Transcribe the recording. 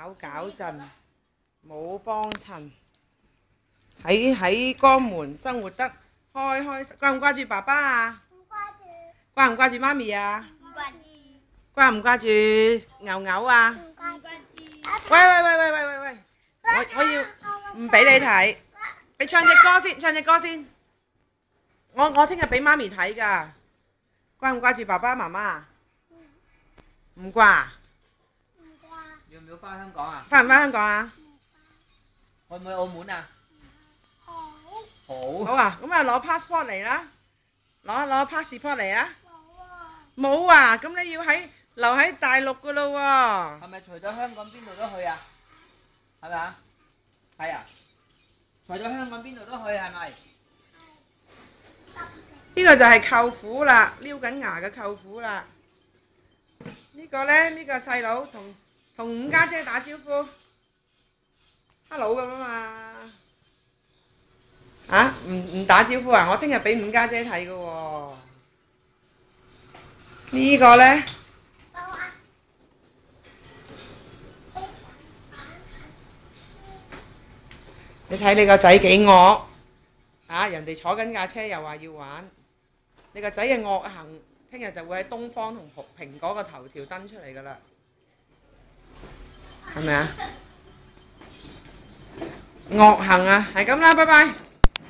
搞搞震，冇幫襯，喺江門生活得開開心，掛唔掛住爸爸啊？唔掛住。掛唔掛住媽咪啊？唔掛住。掛唔掛住牛牛啊？唔掛住。喂！我要唔俾你睇，你唱隻歌先，唱隻歌先。我聽日俾媽咪睇㗎。掛唔掛住爸爸媽媽啊？唔掛。唔掛。要唔要翻香港啊？翻唔翻香港啊？去唔去澳門啊？好。好。好啊，咁啊攞 passport 嚟啦，攞 passport 嚟啊！冇啊。冇啊，咁你要留喺大陸㗎咯喎。係咪除咗香港邊度都去啊？係咪啊？係啊。除咗香港邊度都去係咪？呢個就係舅父啦，撩緊牙嘅舅父啦。呢個呢，呢個細佬同五家姐打招呼，hello 咁啊嘛。嚇？唔打招呼啊？我聽日俾五家姐睇㗎喎。呢個呢，你睇你個仔幾惡啊！人哋坐緊架車又話要玩，你個仔嘅惡行，聽日就會喺東方同蘋果個頭條登出嚟㗎啦，係咪啊？惡行啊，係咁啦，拜拜。